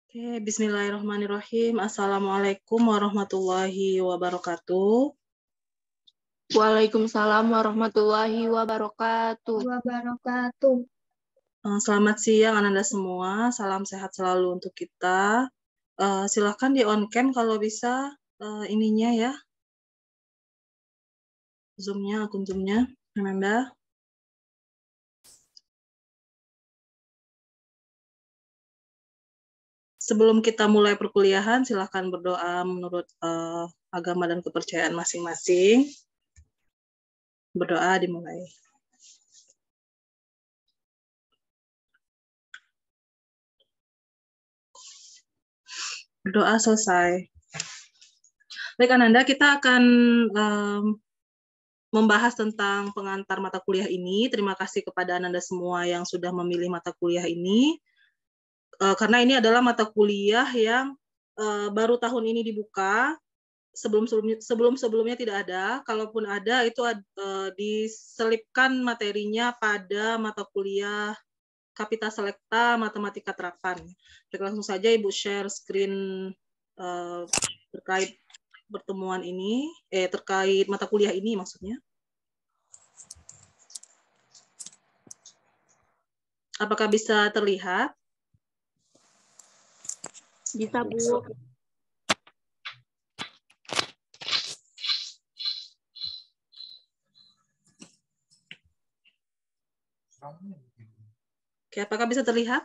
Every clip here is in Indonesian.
Oke, bismillahirrahmanirrahim. Assalamualaikum warahmatullahi wabarakatuh. Waalaikumsalam warahmatullahi wabarakatuh. Selamat siang Ananda semua. Salam sehat selalu untuk kita. Silakan di on cam kalau bisa ininya ya. Zoom-nya, akun Zoom-nya, Ananda. Sebelum kita mulai perkuliahan, silakan berdoa menurut agama dan kepercayaan masing-masing. Berdoa dimulai. Berdoa selesai. Baik Ananda, kita akan membahas tentang pengantar mata kuliah ini. Terima kasih kepada Ananda semua yang sudah memilih mata kuliah ini. Karena ini adalah mata kuliah yang baru tahun ini dibuka. Sebelum-sebelumnya tidak ada. Kalaupun ada, itu diselipkan materinya pada mata kuliah Kapita Selekta Matematika Terapan. Baik, langsung saja Ibu share screen terkait pertemuan ini, terkait mata kuliah ini maksudnya. Apakah bisa terlihat? Bisa, Bu. Oke, apakah bisa terlihat?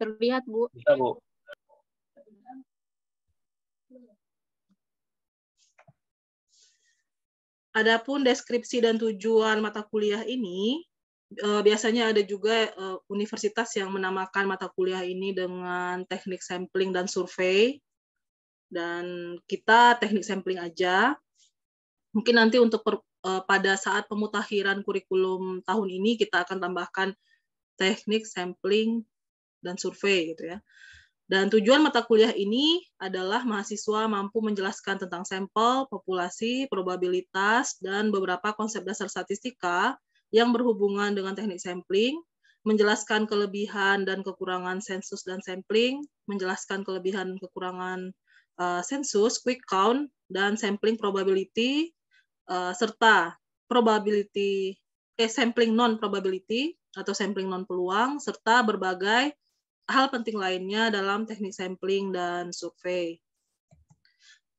Terlihat, Bu. Bisa, Bu. Adapun deskripsi dan tujuan mata kuliah ini, biasanya ada juga universitas yang menamakan mata kuliah ini dengan teknik sampling dan survei. Dan kita teknik sampling aja. Mungkin nanti untuk pada saat pemutakhiran kurikulum tahun ini kita akan tambahkan teknik sampling dan survei gitu ya. Dan tujuan mata kuliah ini adalah mahasiswa mampu menjelaskan tentang sampel, populasi, probabilitas, dan beberapa konsep dasar statistika yang berhubungan dengan teknik sampling, menjelaskan kelebihan dan kekurangan sensus dan sampling, menjelaskan kelebihan dan kekurangan sensus, quick count, dan sampling probability, serta probability, sampling non-probability atau sampling non-peluang, serta berbagai hal penting lainnya dalam teknik sampling dan survei.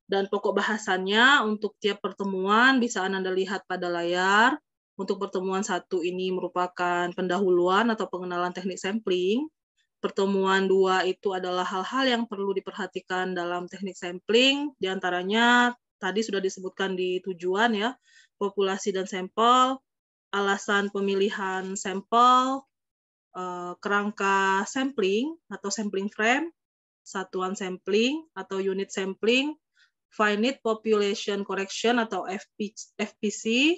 Dan pokok bahasannya untuk tiap pertemuan bisa Anda lihat pada layar. Untuk pertemuan 1 ini merupakan pendahuluan atau pengenalan teknik sampling. Pertemuan 2 itu adalah hal-hal yang perlu diperhatikan dalam teknik sampling. Di antaranya tadi sudah disebutkan di tujuan ya, populasi dan sampel, alasan pemilihan sampel, kerangka sampling atau sampling frame, satuan sampling atau unit sampling, finite population correction atau FPC,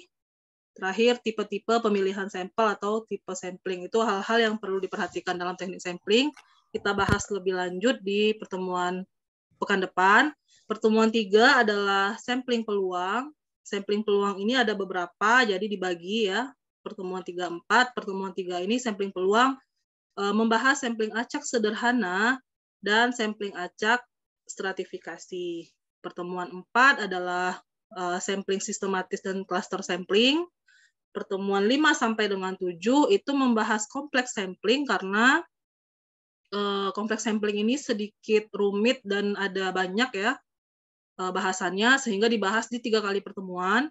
terakhir tipe-tipe pemilihan sampel atau tipe sampling. Itu hal-hal yang perlu diperhatikan dalam teknik sampling. Kita bahas lebih lanjut di pertemuan pekan depan. Pertemuan 3 adalah sampling peluang. Sampling peluang ini ada beberapa, jadi dibagi ya. Pertemuan 3-4, pertemuan 3 ini sampling peluang membahas sampling acak sederhana dan sampling acak stratifikasi. Pertemuan 4 adalah sampling sistematis dan cluster sampling. Pertemuan 5 sampai dengan 7 itu membahas kompleks sampling karena kompleks sampling ini sedikit rumit dan ada banyak ya bahasannya sehingga dibahas di 3 kali pertemuan.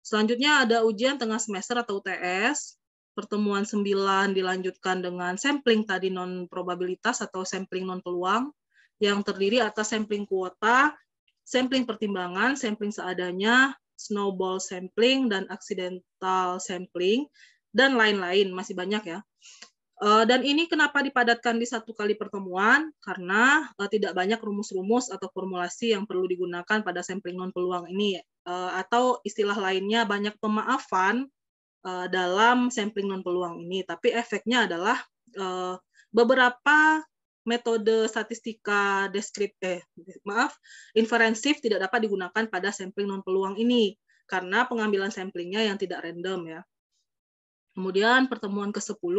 Selanjutnya ada ujian tengah semester atau UTS. Pertemuan 9 dilanjutkan dengan sampling tadi non-probabilitas atau sampling non-peluang yang terdiri atas sampling kuota, sampling pertimbangan, sampling seadanya, snowball sampling, dan accidental sampling, dan lain-lain, masih banyak ya. Dan ini kenapa dipadatkan di 1 kali pertemuan? Karena tidak banyak rumus-rumus atau formulasi yang perlu digunakan pada sampling non-peluang ini. Atau istilah lainnya banyak pemaafan dalam sampling non-peluang ini. Tapi efeknya adalah beberapa metode statistika inferensif tidak dapat digunakan pada sampling non-peluang ini. Karena pengambilan samplingnya yang tidak random ya. Kemudian pertemuan ke-10,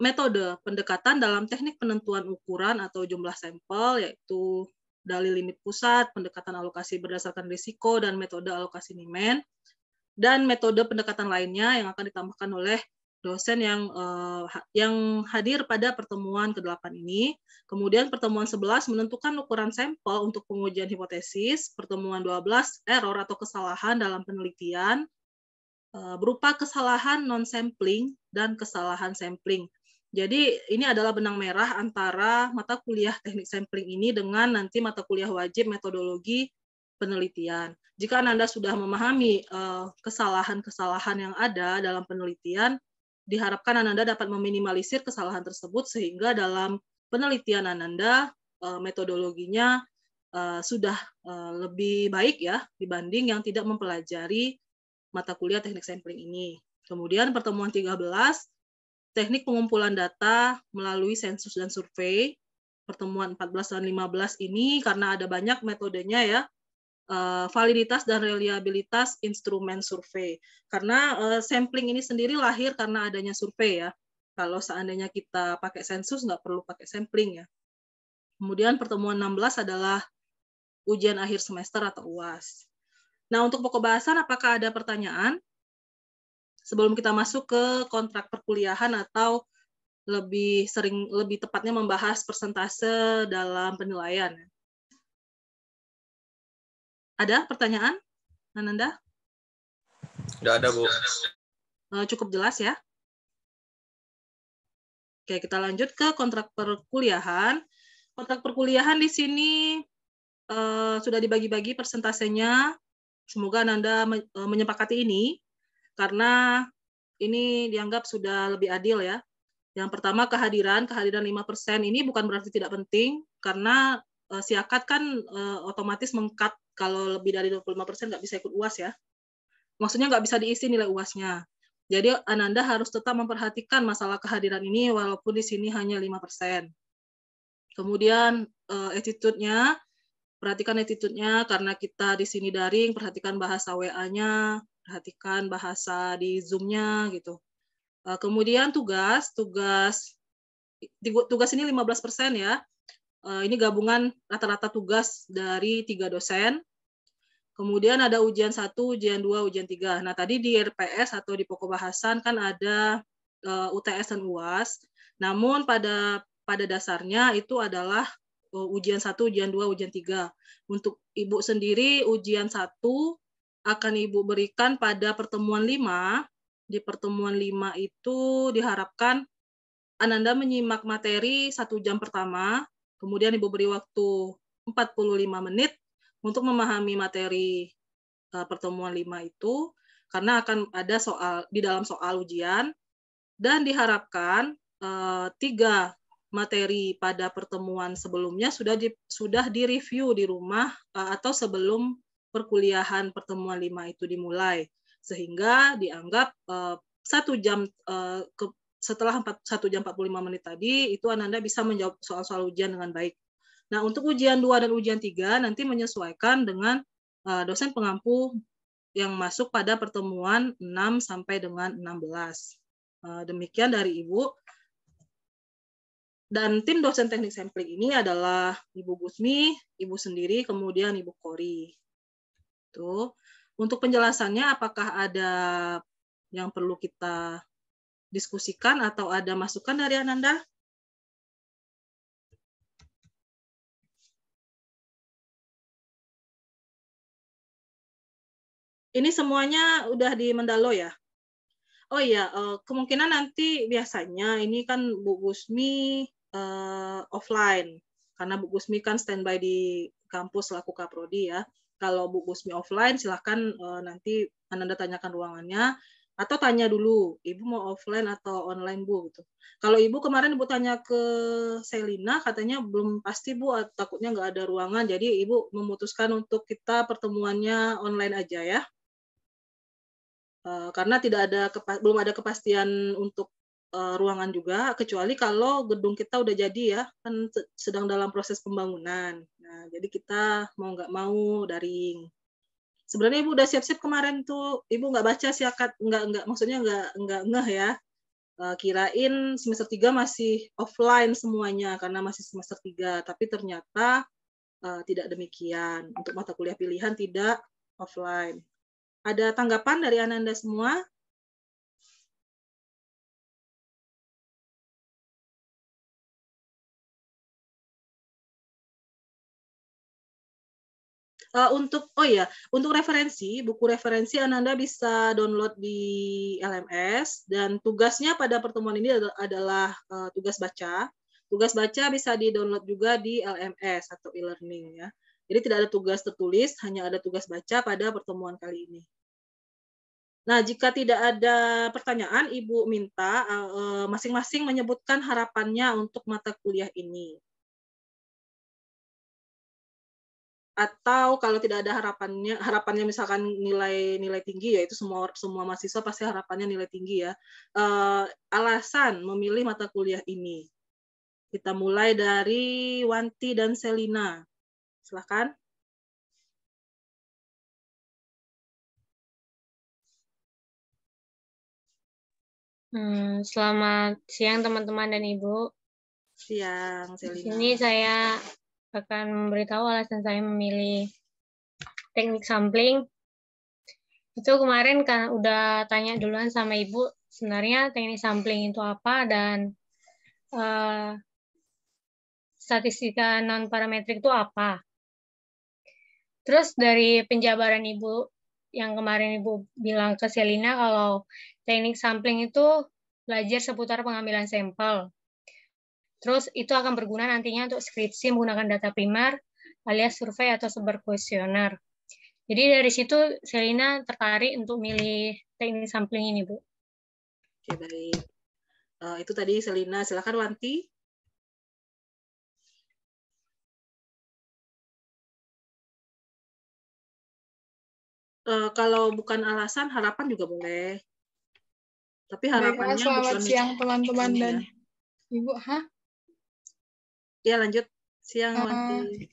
metode pendekatan dalam teknik penentuan ukuran atau jumlah sampel, yaitu dalil limit pusat, pendekatan alokasi berdasarkan risiko, dan metode alokasi Niemann, dan metode pendekatan lainnya yang akan ditambahkan oleh dosen yang hadir pada pertemuan ke-8 ini. Kemudian pertemuan 11 menentukan ukuran sampel untuk pengujian hipotesis, pertemuan 12 error atau kesalahan dalam penelitian, berupa kesalahan non-sampling dan kesalahan sampling. Jadi ini adalah benang merah antara mata kuliah teknik sampling ini dengan nanti mata kuliah wajib metodologi penelitian. Jika Anda sudah memahami kesalahan-kesalahan yang ada dalam penelitian, diharapkan Anda dapat meminimalisir kesalahan tersebut sehingga dalam penelitian Anda metodologinya sudah lebih baik ya dibanding yang tidak mempelajari mata kuliah teknik sampling ini. Kemudian pertemuan 13, teknik pengumpulan data melalui sensus dan survei. Pertemuan 14 dan 15 ini karena ada banyak metodenya ya, validitas dan reliabilitas instrumen survei. Karena sampling ini sendiri lahir karena adanya survei ya. Kalau seandainya kita pakai sensus, nggak perlu pakai sampling ya. Kemudian pertemuan 16 adalah ujian akhir semester atau UAS. Nah, untuk pokok bahasan, apakah ada pertanyaan? Sebelum kita masuk ke kontrak perkuliahan atau lebih tepatnya membahas persentase dalam penilaian. Ada pertanyaan, Ananda? Nggak ada, Bu. Cukup jelas ya? Oke, kita lanjut ke kontrak perkuliahan. Kontrak perkuliahan di sini sudah dibagi-bagi persentasenya. Semoga Ananda menyepakati ini, karena ini dianggap sudah lebih adil ya. Yang pertama kehadiran 5% ini bukan berarti tidak penting, karena siakat kan otomatis meng-cut kalau lebih dari 25% nggak bisa ikut UAS ya. Maksudnya nggak bisa diisi nilai UASnya. Jadi Ananda harus tetap memperhatikan masalah kehadiran ini walaupun di sini hanya 5%. Kemudian attitude-nya, perhatikan attitude-nya karena kita di sini daring, perhatikan bahasa WA-nya, perhatikan bahasa di Zoom-nya gitu. Kemudian tugas ini 15% ya. Ini gabungan rata-rata tugas dari 3 dosen. Kemudian ada ujian 1, ujian 2, ujian 3. Nah, tadi di RPS atau di pokok bahasan kan ada UTS dan UAS. Namun pada dasarnya itu adalah ujian 1, ujian 2, ujian 3. Untuk Ibu sendiri ujian 1 akan Ibu berikan pada pertemuan 5. Di pertemuan 5 itu diharapkan Ananda menyimak materi 1 jam pertama, kemudian Ibu beri waktu 45 menit untuk memahami materi pertemuan 5 itu, karena akan ada di dalam soal ujian, dan diharapkan 3 materi pada pertemuan sebelumnya sudah direview di rumah atau sebelum perkuliahan pertemuan 5 itu dimulai, sehingga dianggap 1 jam setelah 1 jam 45 menit tadi itu Ananda bisa menjawab soal-soal ujian dengan baik. Nah, untuk ujian 2 dan ujian 3 nanti menyesuaikan dengan dosen pengampu yang masuk pada pertemuan 6 sampai dengan 16. Demikian dari Ibu. Dan tim dosen teknik sampling ini adalah Ibu Gusmi, Ibu sendiri, kemudian Ibu Kori. Tuh. Untuk penjelasannya, apakah ada yang perlu kita diskusikan atau ada masukan dari Ananda? Ini semuanya udah di Mendalo ya? Oh iya, kemungkinan nanti biasanya ini kan Bu Gusmi offline, karena Bu Gusmi kan standby di kampus selaku Kaprodi ya. Kalau Bu Gusmi offline, silahkan nanti Ananda tanyakan ruangannya, atau tanya dulu, Ibu mau offline atau online Bu? Gitu. Kalau Ibu kemarin Ibu tanya ke Selina, katanya belum pasti Bu, takutnya nggak ada ruangan, jadi Ibu memutuskan untuk kita pertemuannya online aja ya. Karena belum ada kepastian untuk ruangan juga, kecuali kalau gedung kita udah jadi ya, kan sedang dalam proses pembangunan. Nah, jadi kita mau nggak mau daring. Sebenarnya Ibu udah siap-siap kemarin tuh, Ibu nggak baca siakat, maksudnya nggak ngeh ya. Kirain semester 3 masih offline semuanya karena masih semester 3, tapi ternyata tidak demikian. Untuk mata kuliah pilihan tidak offline. Ada tanggapan dari Ananda semua? Untuk referensi, buku referensi Ananda bisa download di LMS, dan tugasnya pada pertemuan ini adalah tugas baca. Tugas baca bisa di-download juga di LMS atau e-learning ya. Jadi tidak ada tugas tertulis, hanya ada tugas baca pada pertemuan kali ini. Nah, jika tidak ada pertanyaan, Ibu minta masing-masing menyebutkan harapannya untuk mata kuliah ini. Atau kalau tidak ada harapannya misalkan nilai tinggi, ya itu semua mahasiswa pasti harapannya nilai tinggi ya. Alasan memilih mata kuliah ini. Kita mulai dari Wanti dan Selina. Silakan. Selamat siang teman-teman dan Ibu. Siang, Selina. Di sini saya akan memberitahu alasan saya memilih teknik sampling. Itu kemarin kan udah tanya duluan sama Ibu, sebenarnya teknik sampling itu apa dan statistika non-parametrik itu apa. Terus dari penjabaran Ibu yang kemarin Ibu bilang ke Selina kalau teknik sampling itu belajar seputar pengambilan sampel. Terus itu akan berguna nantinya untuk skripsi menggunakan data primer alias survei atau sebar kuesioner. Jadi dari situ Selina tertarik untuk milih teknik sampling ini, Bu. Oke, baik. Itu tadi Selina. Silakan Wanti. Kalau bukan alasan, harapan juga boleh. Tapi harapannya selamat siang teman-teman dan Ibu. Ya, lanjut. Siang, Wanti.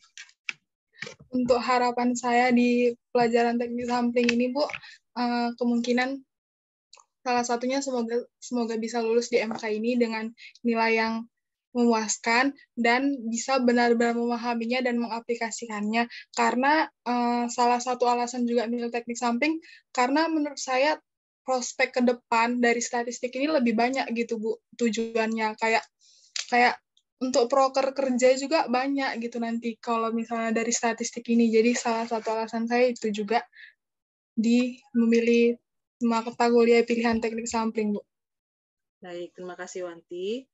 Untuk harapan saya di pelajaran teknik sampling ini, Bu, kemungkinan salah satunya semoga bisa lulus di MK ini dengan nilai yang memuaskan dan bisa benar-benar memahaminya dan mengaplikasikannya. Karena salah satu alasan juga milih teknik sampling, karena menurut saya prospek ke depan dari statistik ini lebih banyak gitu, Bu, tujuannya. Kayak untuk proker kerja juga banyak gitu nanti kalau misalnya dari statistik ini. Jadi salah satu alasan saya itu juga di memilih mata kuliah pilihan teknik sampling, Bu. Baik, terima kasih Wanti.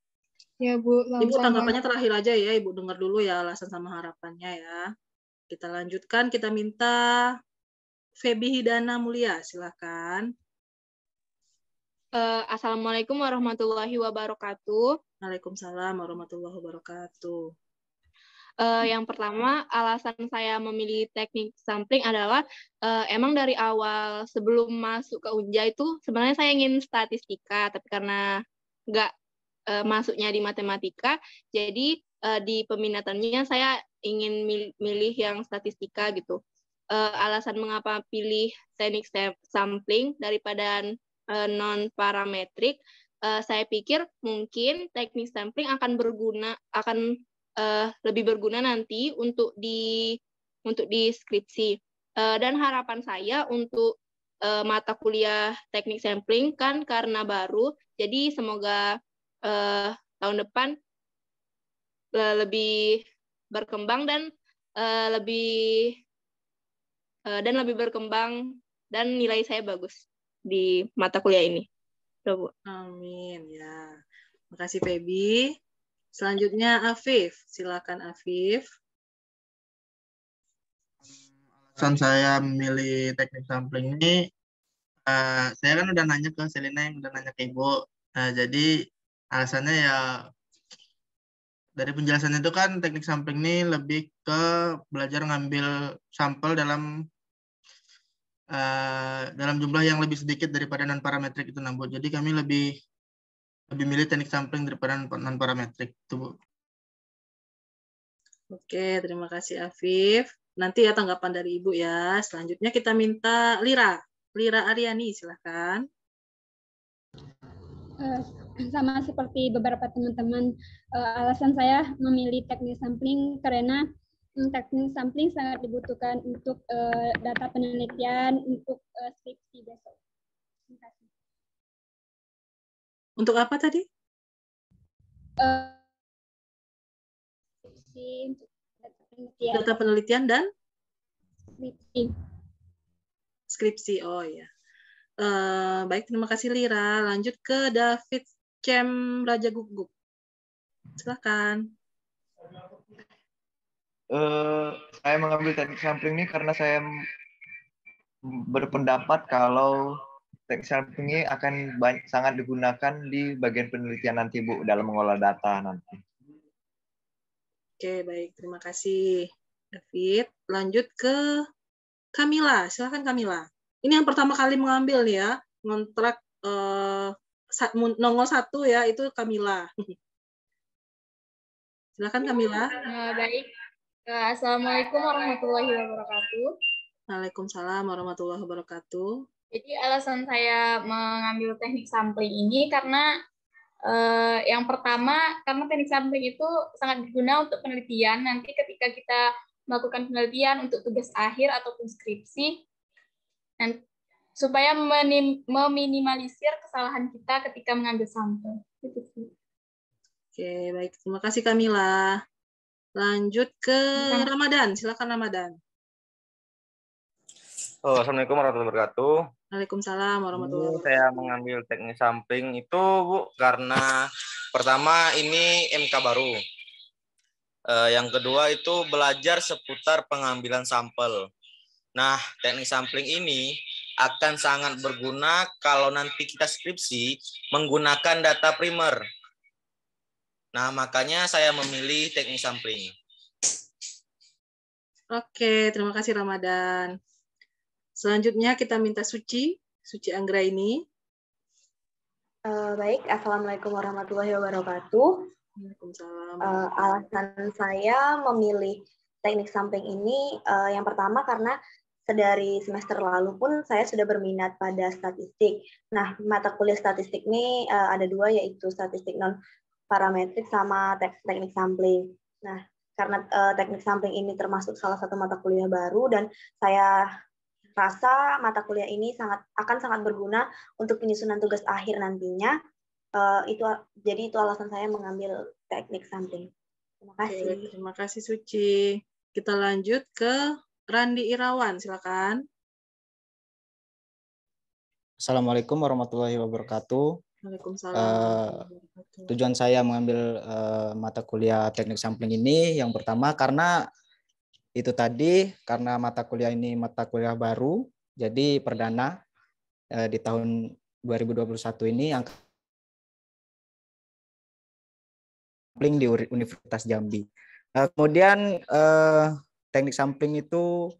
Ya, Bu. Ibu tanggapannya terakhir aja ya, Ibu dengar dulu ya alasan sama harapannya ya. Kita lanjutkan, kita minta Febi Hidana Mulia, silakan. Assalamualaikum warahmatullahi wabarakatuh. Waalaikumsalam warahmatullahi wabarakatuh. Yang pertama, alasan saya memilih teknik sampling adalah emang dari awal sebelum masuk ke Unja itu sebenarnya saya ingin statistika, tapi karena nggak masuknya di matematika, jadi di peminatannya saya ingin milih yang statistika gitu. Alasan mengapa pilih teknik sampling daripada non-parametrik, saya pikir mungkin teknik sampling akan lebih berguna nanti untuk di skripsi. Dan harapan saya untuk mata kuliah teknik sampling kan karena baru, jadi semoga tahun depan lebih berkembang dan lebih berkembang dan nilai saya bagus di mata kuliah ini. Bu. Amin ya. Makasih Febi. Selanjutnya Afif. Silakan Afif. Alasan saya memilih teknik sampling ini, saya kan udah nanya ke Selina yang udah nanya ke Ibu. Jadi alasannya ya dari penjelasan itu kan teknik sampling ini lebih ke belajar ngambil sampel dalam jumlah yang lebih sedikit daripada non parametrik itu, Bu. Jadi kami lebih milih teknik sampling daripada non parametrik itu, Bu. Oke, terima kasih Afif. Nanti ya tanggapan dari Ibu ya. Selanjutnya kita minta Lira Aryani, silakan. Sama seperti beberapa teman-teman, alasan saya memilih teknik sampling karena teknik sampling sangat dibutuhkan untuk data penelitian untuk skripsi besok. Terima kasih. Untuk apa tadi? Skripsi, untuk data penelitian. Data penelitian dan Skripsi. skripsi. Oh ya. Baik, terima kasih Lira. Lanjut ke David Cem Raja Guguk. Silakan. Saya mengambil teknik sampling ini karena saya berpendapat kalau teknik sampling ini akan sangat digunakan di bagian penelitian nanti, Bu, dalam mengolah data nanti. Oke, baik. Terima kasih, David. Lanjut ke Kamila. Silakan, Kamila. Ini yang pertama kali mengambil ya, ngontrak nongol 1 ya, itu Kamila. Silakan, Kamila. Baik. Assalamualaikum warahmatullahi wabarakatuh. Waalaikumsalam warahmatullahi wabarakatuh. Jadi alasan saya mengambil teknik sampling ini karena yang pertama, karena teknik sampling itu sangat berguna untuk penelitian. Nanti ketika kita melakukan penelitian untuk tugas akhir ataupun skripsi, dan supaya meminimalisir kesalahan kita ketika mengambil sampel. Gitu sih. Oke, baik. Terima kasih Kamila. Lanjut ke Ramadan. Silakan Ramadan. Assalamualaikum warahmatullahi wabarakatuh. Waalaikumsalam warahmatullahi wabarakatuh. Saya mengambil teknik sampling itu, Bu, karena pertama ini MK baru. Yang kedua itu belajar seputar pengambilan sampel. Nah, teknik sampling ini akan sangat berguna kalau nanti kita skripsi menggunakan data primer. Nah, makanya saya memilih teknik sampling. Oke, terima kasih Ramadan. Selanjutnya kita minta Suci Anggraini. Baik, Assalamualaikum warahmatullahi wabarakatuh. Waalaikumsalam. Alasan saya memilih teknik sampling ini yang pertama karena dari semester lalu pun saya sudah berminat pada statistik. Nah, mata kuliah statistik ini ada dua, yaitu statistik non-parametrik sama teknik sampling. Nah, karena teknik sampling ini termasuk salah satu mata kuliah baru dan saya rasa mata kuliah ini akan sangat berguna untuk penyusunan tugas akhir nantinya. Jadi itu alasan saya mengambil teknik sampling. Terima kasih. Oke, terima kasih Suci. Kita lanjut ke Randi Irawan, silakan. Assalamualaikum warahmatullahi wabarakatuh. Waalaikumsalam. Tujuan saya mengambil mata kuliah teknik sampling ini yang pertama karena itu tadi, karena mata kuliah ini mata kuliah baru, jadi perdana di tahun 2021 ini yang sampling di Universitas Jambi. Kemudian teknik sampling itu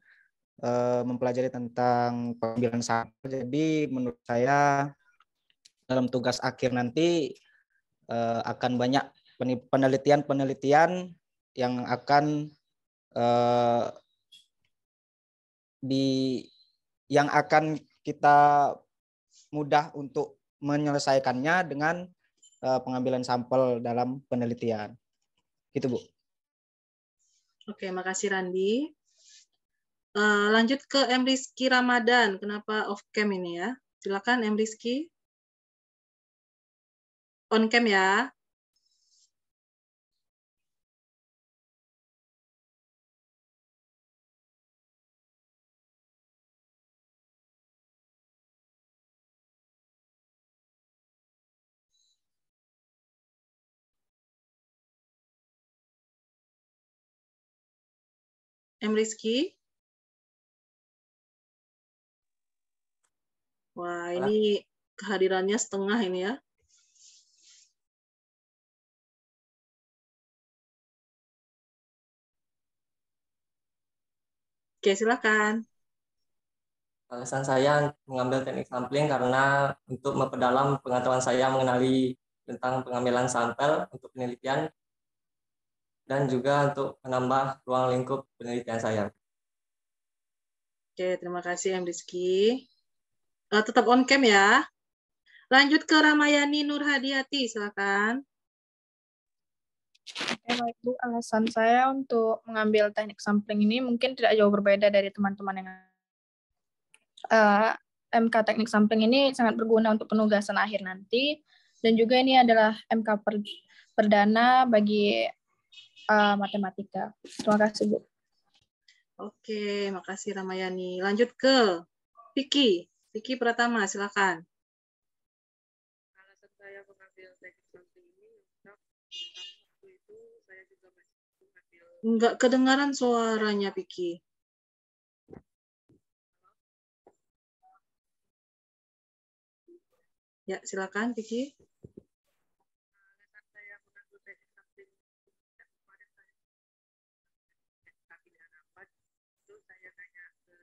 mempelajari tentang pengambilan sampel. Jadi menurut saya dalam tugas akhir nanti akan banyak penelitian yang akan yang akan kita mudah untuk menyelesaikannya dengan pengambilan sampel dalam penelitian. Gitu, Bu. Oke, makasih Randi. Lanjut ke M. Rizky Ramadan. Kenapa off cam ini ya? Silakan M. Rizky. On cam ya. M. Rizky. Wah, ini kehadirannya setengah ini ya. Oke, silakan. Alasan saya mengambil teknik sampling karena untuk memperdalam pengetahuan saya mengenali tentang pengambilan sampel untuk penelitian dan juga untuk menambah ruang lingkup penelitian saya. Oke, terima kasih M. Rizky. Tetap on cam ya. Lanjut ke Ramayani Nurhadiati, silakan. Baik Bu, alasan saya untuk mengambil teknik sampling ini mungkin tidak jauh berbeda dari teman-teman yang MK teknik sampling ini sangat berguna untuk penugasan akhir nanti, dan juga ini adalah MK perdana bagi matematika. Terima kasih Bu. Oke, makasih Ramayani. Lanjut ke Vicky. Vicky Pratama, silakan. Alasan saya mengambil teknik sampling ini waktu itu saya juga masih mengambil. Enggak kedengaran suaranya Vicky. Ya, silakan Vicky. Alasan saya mengambil teknik sampling kemarin saya pilihan apa itu saya tanya ke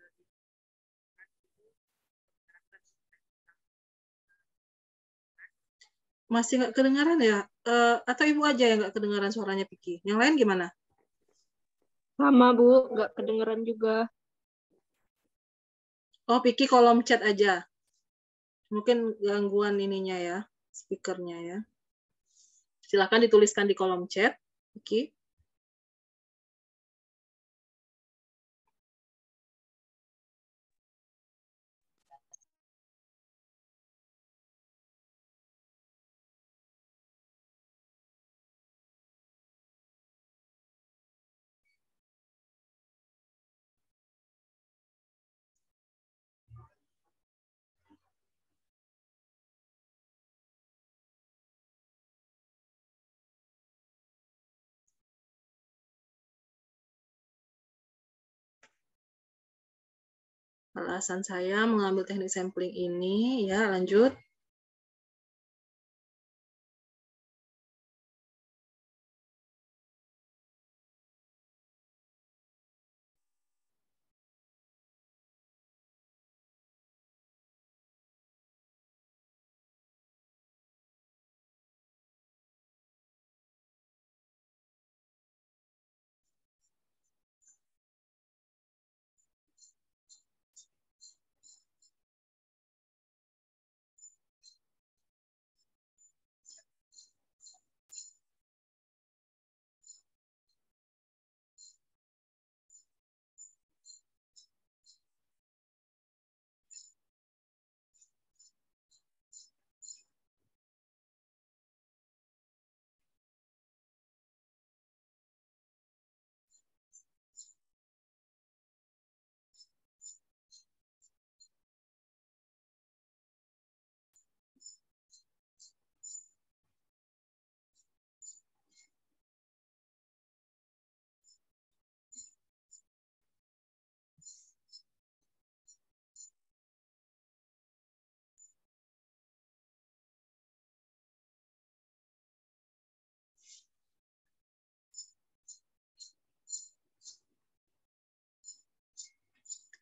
Masih nggak kedengaran ya? Atau Ibu aja yang nggak kedengaran suaranya Vicky? Yang lain gimana? Sama Bu, nggak kedengeran juga. Oh, Vicky kolom chat aja. Mungkin gangguan ininya ya, speakernya ya. Silakan dituliskan di kolom chat, Vicky. Alasan saya mengambil teknik sampling ini, ya lanjut.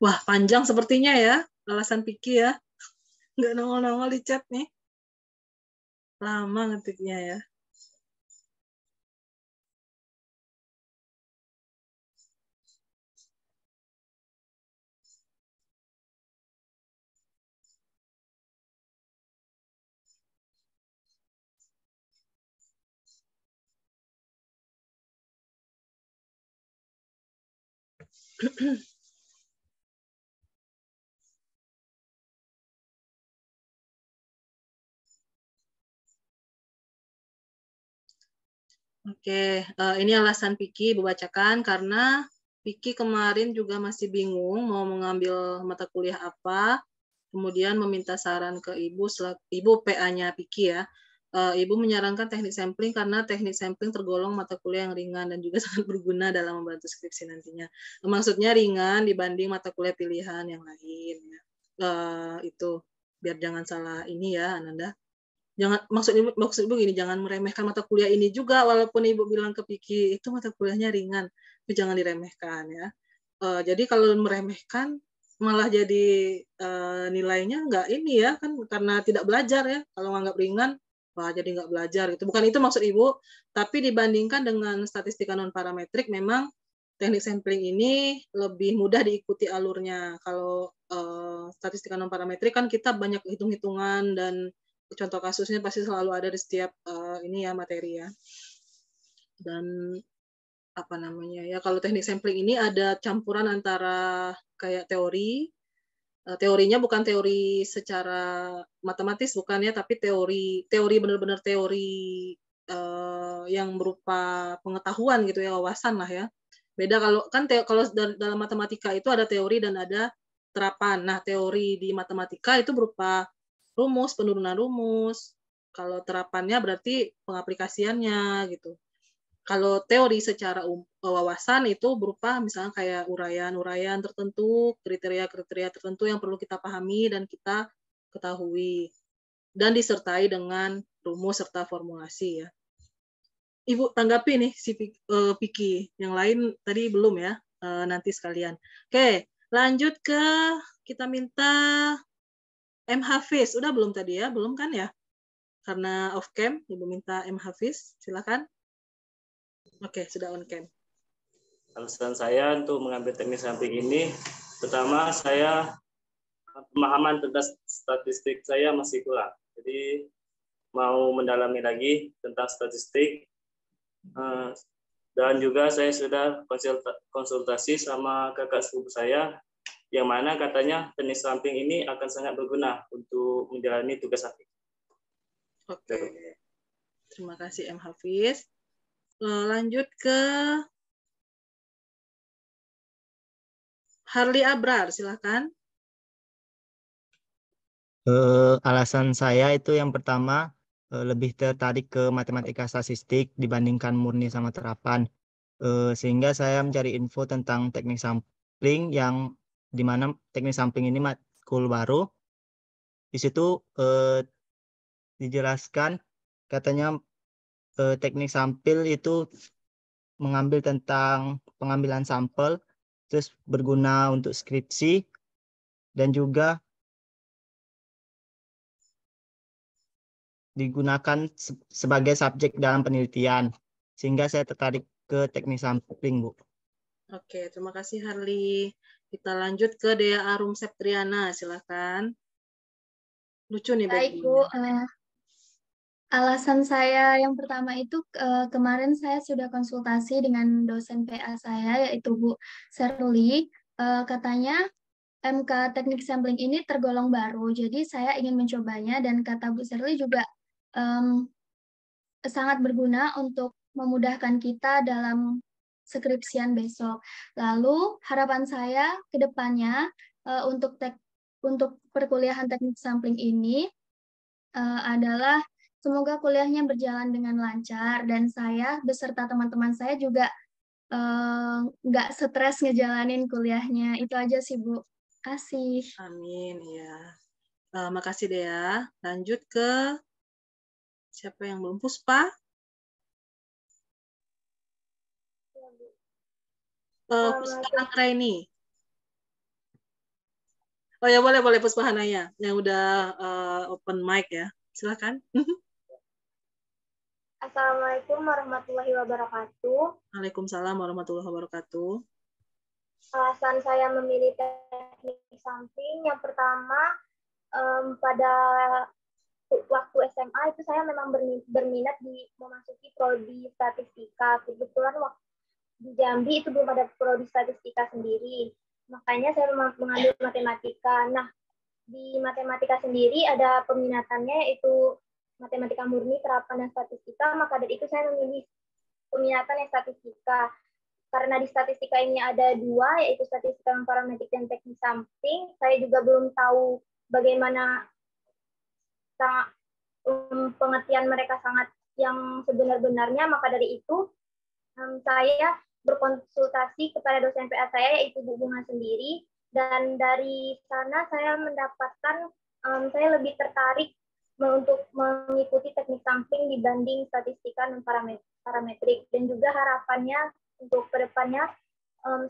Wah, panjang sepertinya ya, alasan Vicky ya. Nggak nongol-nongol di chat nih. Lama ngetiknya ya. Oke, ini alasan Vicky bacakan karena Vicky kemarin juga masih bingung mau mengambil mata kuliah apa, kemudian meminta saran ke Ibu PA-nya Vicky ya. Ibu menyarankan teknik sampling karena teknik sampling tergolong mata kuliah yang ringan dan juga sangat berguna dalam membantu skripsi nantinya. Maksudnya ringan dibanding mata kuliah pilihan yang lain. Ya. Itu biar jangan salah ini ya, Ananda. Jangan maksud ibu gini, jangan meremehkan mata kuliah ini juga, walaupun ibu bilang ke Vicky itu mata kuliahnya ringan, tapi jangan diremehkan ya. Jadi kalau meremehkan malah jadi nilainya nggak ini ya, kan karena tidak belajar ya. Kalau nganggap ringan, wah jadi nggak belajar gitu. Bukan itu maksud ibu, tapi dibandingkan dengan statistika non parametrik, memang teknik sampling ini lebih mudah diikuti alurnya. Kalau statistika non parametrik kan kita banyak hitung-hitungan dan contoh kasusnya pasti selalu ada di setiap ini ya materi ya. Dan apa namanya ya, kalau teknik sampling ini ada campuran antara kayak teorinya bukan teori secara matematis bukan ya, tapi teori benar-benar teori yang berupa pengetahuan gitu ya, wawasan lah ya. Beda kalau kan kalau dalam matematika itu ada teori dan ada terapan. Nah, teori di matematika itu berupa rumus, penurunan rumus. Kalau terapannya berarti pengaplikasiannya gitu. Kalau teori secara wawasan itu berupa misalnya kayak uraian-uraian tertentu, kriteria-kriteria tertentu yang perlu kita pahami dan kita ketahui. Dan disertai dengan rumus serta formulasi ya. Ibu tanggapi nih si Piki. Yang lain tadi belum ya, nanti sekalian. Oke, lanjut ke kita minta M. Hafiz. Udah belum tadi ya? Belum kan ya? Karena off cam, Ibu minta M. Hafiz. Silakan. Oke, sudah on cam. Alasan saya untuk mengambil teknik sampling ini, pertama saya pemahaman tentang statistik saya masih kurang. Jadi mau mendalami lagi tentang statistik. Dan juga saya sudah konsultasi sama kakak sepupu saya, yang mana katanya teknik sampling ini akan sangat berguna untuk menjalani tugas sampling. Oke, terima kasih M. Hafiz. Lanjut ke Harli Abrar, silakan. Alasan saya itu yang pertama, lebih tertarik ke matematika statistik dibandingkan murni sama terapan. Sehingga saya mencari info tentang teknik sampling yang di mana teknik sampling ini matkul baru. Di situ dijelaskan katanya teknik sampel itu mengambil tentang pengambilan sampel, terus berguna untuk skripsi, dan juga digunakan sebagai subjek dalam penelitian, sehingga saya tertarik ke teknik sampling, Bu. Oke, terima kasih Harli. Kita lanjut ke Dea Arum Septriana, silakan. Lucu nih baik Bu. Alasan saya yang pertama itu kemarin saya sudah konsultasi dengan dosen PA saya yaitu Bu Serli. Katanya MK teknik sampling ini tergolong baru, jadi saya ingin mencobanya dan kata Bu Serli juga sangat berguna untuk memudahkan kita dalam skripsian besok. Lalu harapan saya ke depannya untuk perkuliahan teknik sampling ini adalah semoga kuliahnya berjalan dengan lancar dan saya beserta teman-teman saya juga nggak stres ngejalanin kuliahnya. Itu aja sih Bu. Kasih. Amin ya. Makasih Dea. Lanjut ke siapa yang belum? Puspa? Puspa Anggraini. Oh ya boleh Puspa Hanaya yang udah open mic ya. Silakan. Assalamualaikum warahmatullahi wabarakatuh. Waalaikumsalam warahmatullahi wabarakatuh. Alasan saya memilih teknik sampling yang pertama pada waktu SMA itu saya memang berminat memasuki prodi statistika. Kebetulan waktu di Jambi itu belum ada prodi statistika sendiri. Makanya saya mengambil matematika. Nah, di matematika sendiri ada peminatannya yaitu matematika murni, terapan, dan statistika. Maka dari itu saya memilih peminatan yang statistika. Karena di statistika ini ada dua, yaitu statistika parametrik dan teknik sampling. Saya juga belum tahu bagaimana pengertian mereka sangat yang sebenar-benarnya. Maka dari itu saya berkonsultasi kepada dosen PA saya, yaitu Bu Bunga sendiri. Dan dari sana saya mendapatkan, saya lebih tertarik untuk mengikuti teknik sampling dibanding statistika non parametrik. Dan juga harapannya untuk kedepannya,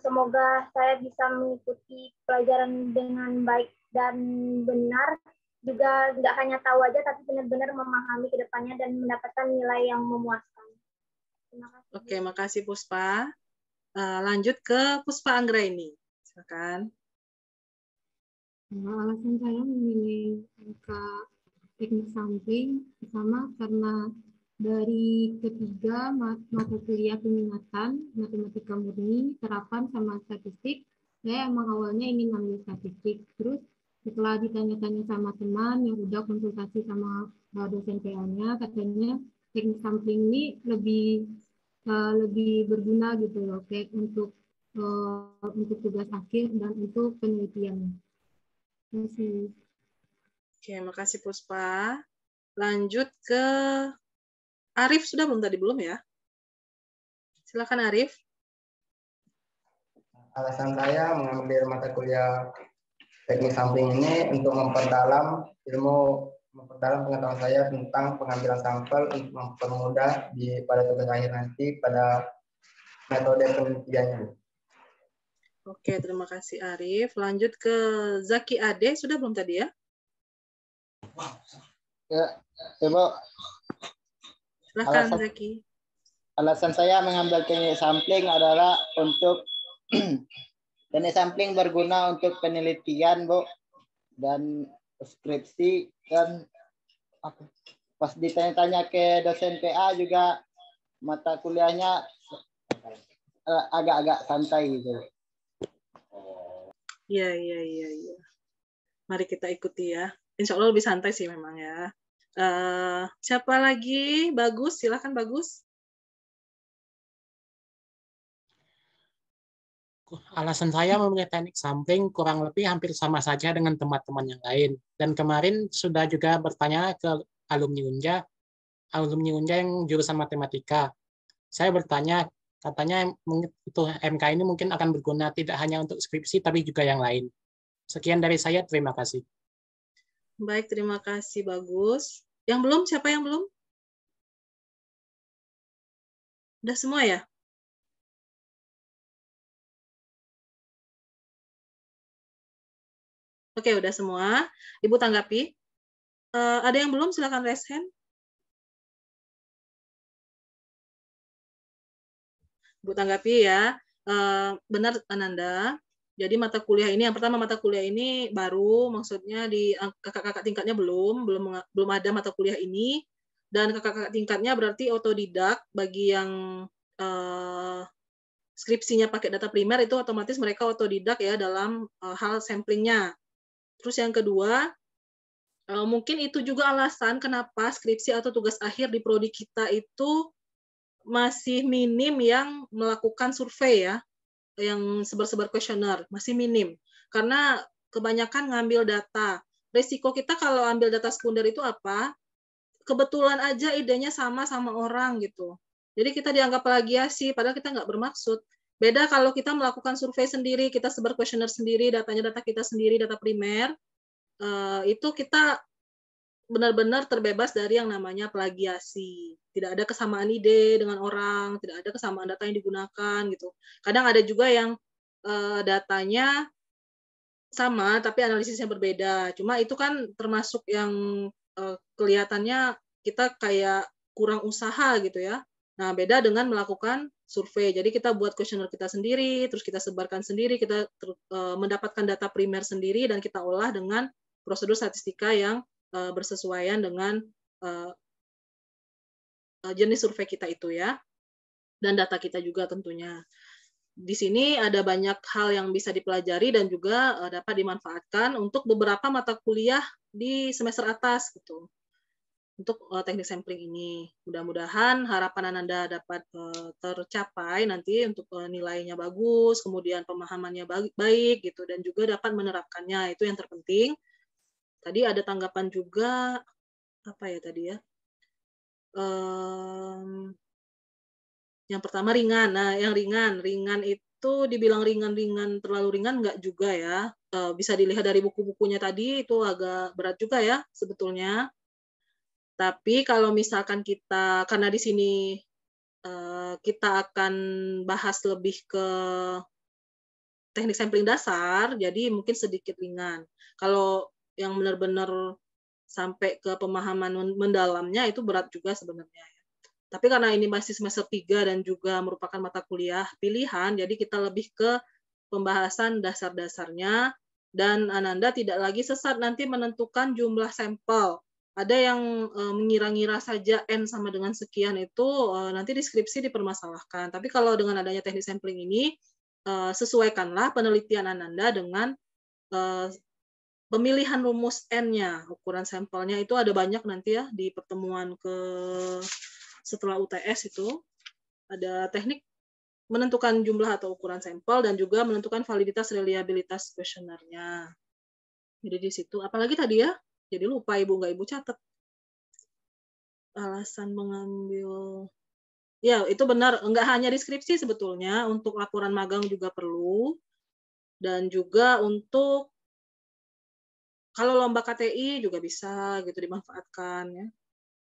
semoga saya bisa mengikuti pelajaran dengan baik dan benar, juga nggak hanya tahu aja, tapi benar-benar memahami kedepannya dan mendapatkan nilai yang memuaskan. Terima kasih. Oke, makasih Puspa. Lanjut ke Puspa Anggraini. Silakan. Alasan saya memilih MK teknik sampling. Pertama, karena dari ketiga mata kuliah peminatan, matematika murni, terapan, sama statistik, saya emang awalnya ingin ambil statistik. Terus setelah ditanya-tanya sama teman yang udah konsultasi sama dosen PA-nya, katanya teknik sampling ini lebih berguna gitu loh, kayak untuk tugas akhir dan untuk penelitian. Terima kasih. Oke, makasih Puspa. Lanjut ke Arif, sudah belum tadi? Belum ya? Silakan Arif. Alasan saya mengambil mata kuliah teknik sampling ini untuk memperdalam pengetahuan saya tentang pengambilan sampel untuk mempermudah pada tugas akhir nanti pada metode penelitiannya. Oke, terima kasih Arif. Lanjut ke Zaki Ade, sudah belum tadi ya? Ya, Bu. Silakan Zaki. Alasan saya mengambil teknik sampling adalah untuk teknik sampling berguna untuk penelitian, Bu, dan skripsi, dan pas ditanya-tanya ke dosen PA juga mata kuliahnya agak-agak santai gitu. Iya. Mari kita ikuti ya. Insya Allah lebih santai sih memang ya. Siapa lagi? Bagus, silakan Bagus. Alasan saya memilih teknik sampling kurang lebih hampir sama saja dengan teman-teman yang lain. Dan kemarin sudah juga bertanya ke alumni Unja yang jurusan matematika. Saya bertanya, katanya itu MK ini mungkin akan berguna tidak hanya untuk skripsi, tapi juga yang lain. Sekian dari saya, terima kasih. Baik, terima kasih Bagus. Yang belum, siapa yang belum? Udah semua ya? Oke, udah semua. Ibu tanggapi. Ada yang belum? Silakan raise hand. Ibu tanggapi ya. Benar Ananda. Jadi mata kuliah ini, yang pertama mata kuliah ini baru, maksudnya di kakak-kakak tingkatnya belum ada mata kuliah ini, dan kakak-kakak tingkatnya berarti otodidak. Bagi yang skripsinya pakai data primer itu otomatis mereka otodidak ya dalam hal samplingnya. Terus yang kedua, mungkin itu juga alasan kenapa skripsi atau tugas akhir di prodi kita itu masih minim yang melakukan survei ya, yang sebar-sebar kuesioner, masih minim. Karena kebanyakan ngambil data. Risiko kita kalau ambil data sekunder itu apa? Kebetulan aja idenya sama orang gitu. Jadi kita dianggap plagiasi, padahal kita nggak bermaksud. Beda kalau kita melakukan survei sendiri, kita sebar kuesioner sendiri, datanya data kita sendiri, data primer, itu kita benar-benar terbebas dari yang namanya plagiasi. Tidak ada kesamaan ide dengan orang, tidak ada kesamaan data yang digunakan gitu. Kadang ada juga yang datanya sama tapi analisisnya berbeda. Cuma itu kan termasuk yang kelihatannya kita kayak kurang usaha gitu ya. Nah, beda dengan melakukan survei. Jadi kita buat kuesioner kita sendiri, terus kita sebarkan sendiri, kita mendapatkan data primer sendiri dan kita olah dengan prosedur statistika yang bersesuaian dengan jenis survei kita itu ya, dan data kita juga tentunya. Di sini ada banyak hal yang bisa dipelajari dan juga dapat dimanfaatkan untuk beberapa mata kuliah di semester atas gitu. Untuk teknik sampling ini, mudah-mudahan harapan Ananda dapat tercapai nanti untuk nilainya bagus, kemudian pemahamannya baik gitu, dan juga dapat menerapkannya, itu yang terpenting. Tadi ada tanggapan juga apa ya tadi ya? Yang pertama ringan. Nah, yang ringan itu dibilang ringan terlalu ringan nggak juga ya. Bisa dilihat dari buku-bukunya tadi itu agak berat juga ya sebetulnya. Tapi kalau misalkan kita, karena di sini kita akan bahas lebih ke teknik sampling dasar, jadi mungkin sedikit ringan. Kalau yang benar-benar sampai ke pemahaman mendalamnya itu berat juga sebenarnya. Tapi karena ini masih semester 3 dan juga merupakan mata kuliah pilihan, jadi kita lebih ke pembahasan dasar-dasarnya, dan Ananda tidak lagi sesat nanti menentukan jumlah sampel. ada yang mengira-ngira saja N sama dengan sekian itu nanti deskripsi dipermasalahkan. Tapi kalau dengan adanya teknik sampling ini, sesuaikanlah penelitian Ananda dengan pemilihan rumus N-nya, ukuran sampelnya itu ada banyak nanti ya di pertemuan setelah UTS itu. Ada teknik menentukan jumlah atau ukuran sampel dan juga menentukan validitas reliabilitas kuesionernya. Jadi di situ, apalagi tadi ya, jadi lupa Ibu, nggak Ibu catat. Alasan mengambil, ya itu benar, nggak hanya deskripsi sebetulnya, untuk laporan magang juga perlu, dan juga untuk kalau lomba KTI juga bisa gitu dimanfaatkan ya.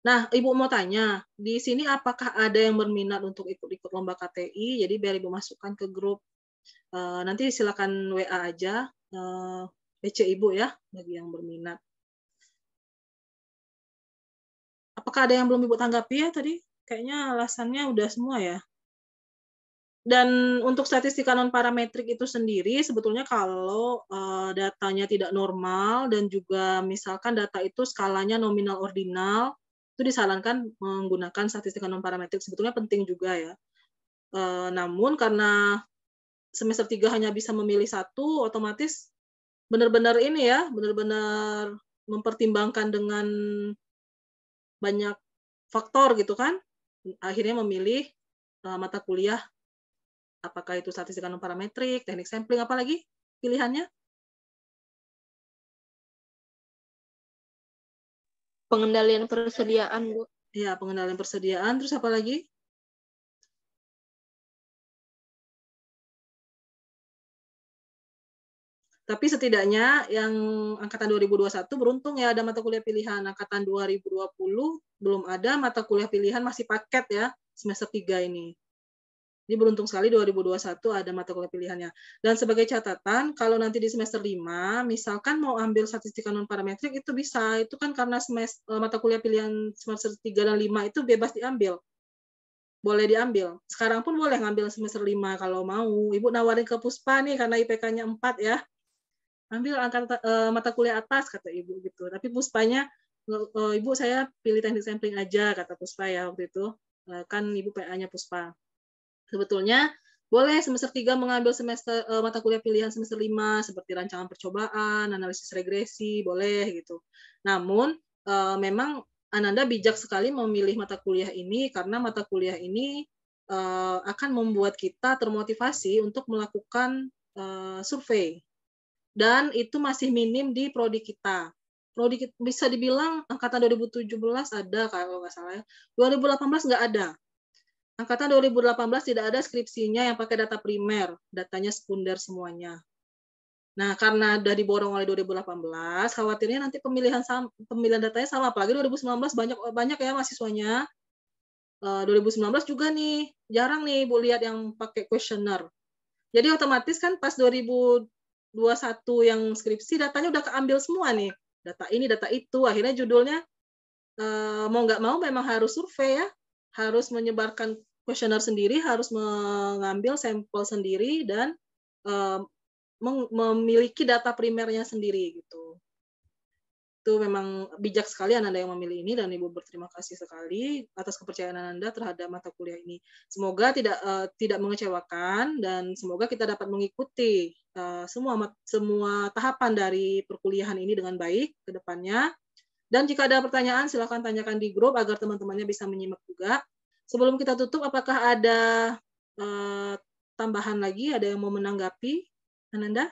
Nah, Ibu mau tanya, di sini apakah ada yang berminat untuk ikut-ikut lomba KTI? Jadi biar Ibu masukkan ke grup. Nanti silakan WA aja PC Ibu ya, bagi yang berminat. Apakah ada yang belum Ibu tanggapi ya tadi? Kayaknya alasannya udah semua ya. Dan untuk statistika non-parametrik itu sendiri, sebetulnya kalau datanya tidak normal dan juga misalkan data itu skalanya nominal ordinal, itu disarankan menggunakan statistika non-parametrik. Sebetulnya penting juga ya. Namun karena semester 3 hanya bisa memilih satu, otomatis benar-benar ini ya, benar-benar mempertimbangkan dengan banyak faktor gitu kan. Akhirnya memilih mata kuliah apakah itu statistika non-parametrik, teknik sampling, apa lagi pilihannya? Pengendalian persediaan, Bu. Ya, pengendalian persediaan. Terus apa lagi? Tapi setidaknya yang angkatan 2021 beruntung ya ada mata kuliah pilihan. Angkatan 2020 belum ada mata kuliah pilihan, masih paket ya semester 3 ini. Jadi beruntung sekali 2021 ada mata kuliah pilihannya. Dan sebagai catatan, kalau nanti di semester 5, misalkan mau ambil statistika non-parametrik, itu bisa. Itu kan karena mata kuliah pilihan semester 3 dan 5 itu bebas diambil. Boleh diambil. Sekarang pun boleh ngambil semester 5 kalau mau. Ibu nawarin ke Puspa nih, karena IPK-nya 4 ya. Ambil mata kuliah atas, kata Ibu gitu. Tapi Puspanya, Ibu saya pilih teknik sampling aja, kata Puspa ya waktu itu. Kan Ibu PA-nya Puspa. Sebetulnya boleh semester 3 mengambil mata kuliah pilihan semester 5 seperti rancangan percobaan, analisis regresi, boleh gitu. Namun memang Ananda bijak sekali memilih mata kuliah ini karena mata kuliah ini akan membuat kita termotivasi untuk melakukan survei. Dan itu masih minim di prodi kita. Prodi bisa dibilang angkatan 2017 ada kalau nggak salah ya. 2018 nggak ada. Angkatan 2018 tidak ada skripsinya yang pakai data primer, datanya sekunder semuanya. Nah, karena udah diborong oleh 2018, khawatirnya nanti pemilihan datanya sama, apalagi 2019 banyak ya mahasiswanya. 2019 juga nih, jarang nih Bu lihat yang pakai kuesioner. Jadi otomatis kan pas 2021 yang skripsi datanya udah keambil semua nih. Data ini, data itu, akhirnya judulnya mau nggak mau memang harus survei ya. Harus menyebarkan kuesioner sendiri, harus mengambil sampel sendiri, dan memiliki data primernya sendiri gitu. Itu memang bijak sekali Ananda yang memilih ini, dan Ibu berterima kasih sekali atas kepercayaan Ananda terhadap mata kuliah ini. Semoga tidak mengecewakan, dan semoga kita dapat mengikuti semua tahapan dari perkuliahan ini dengan baik ke depannya. Dan jika ada pertanyaan, silakan tanyakan di grup agar teman-temannya bisa menyimak juga. Sebelum kita tutup, apakah ada tambahan lagi? Ada yang mau menanggapi? Ananda?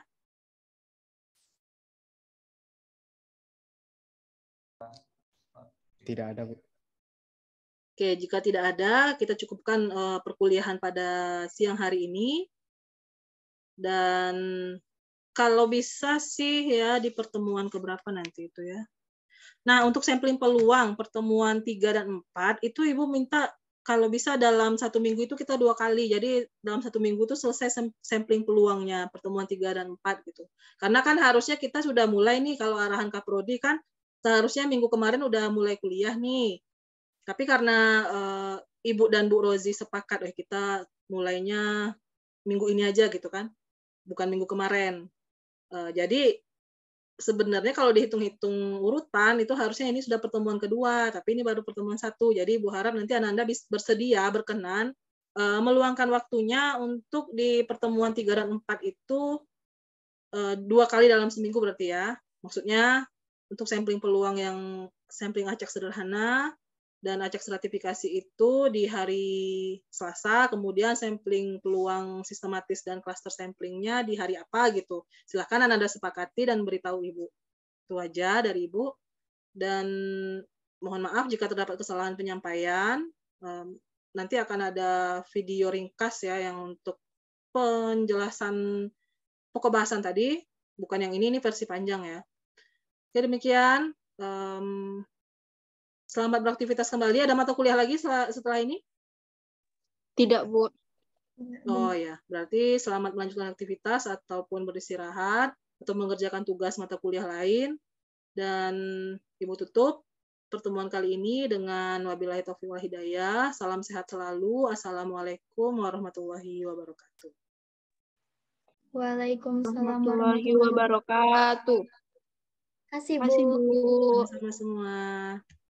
Tidak ada, Bu. Oke, jika tidak ada, kita cukupkan perkuliahan pada siang hari ini. Dan kalau bisa sih ya di pertemuan keberapa nanti itu ya. Nah, untuk sampling peluang pertemuan 3 dan 4 itu Ibu minta kalau bisa dalam 1 minggu itu kita 2 kali. Jadi dalam 1 minggu itu selesai sampling peluangnya pertemuan 3 dan 4 gitu. Karena kan harusnya kita sudah mulai nih kalau arahan Kaprodi kan seharusnya minggu kemarin udah mulai kuliah nih. Tapi karena Ibu dan Bu Rozi sepakat kita mulainya minggu ini aja gitu kan. Bukan minggu kemarin. Jadi sebenarnya kalau dihitung-hitung urutan itu harusnya ini sudah pertemuan kedua, tapi ini baru pertemuan satu. Jadi Ibu harap nanti Ananda bersedia, berkenan meluangkan waktunya untuk di pertemuan 3 dan 4 itu 2 kali dalam seminggu berarti ya. Maksudnya untuk sampling peluang yang sampling acak sederhana dan acak stratifikasi itu di hari Selasa, kemudian sampling peluang sistematis dan cluster samplingnya di hari apa gitu. Silakan Anda sepakati dan beritahu Ibu. Itu aja dari Ibu. Dan mohon maaf jika terdapat kesalahan penyampaian. Nanti akan ada video ringkas ya yang untuk penjelasan pokok bahasan tadi. Bukan yang ini versi panjang ya. Oke, demikian. Selamat beraktivitas kembali. Ada mata kuliah lagi setelah ini? Tidak, Bu. Oh ya, berarti selamat melanjutkan aktivitas ataupun beristirahat atau mengerjakan tugas mata kuliah lain. Dan Ibu tutup pertemuan kali ini dengan wabillahi taufiq wal hidayah. Salam sehat selalu. Assalamualaikum warahmatullahi wabarakatuh. Waalaikumsalam warahmatullahi wabarakatuh. Kasih, Bu. Sama-sama semua.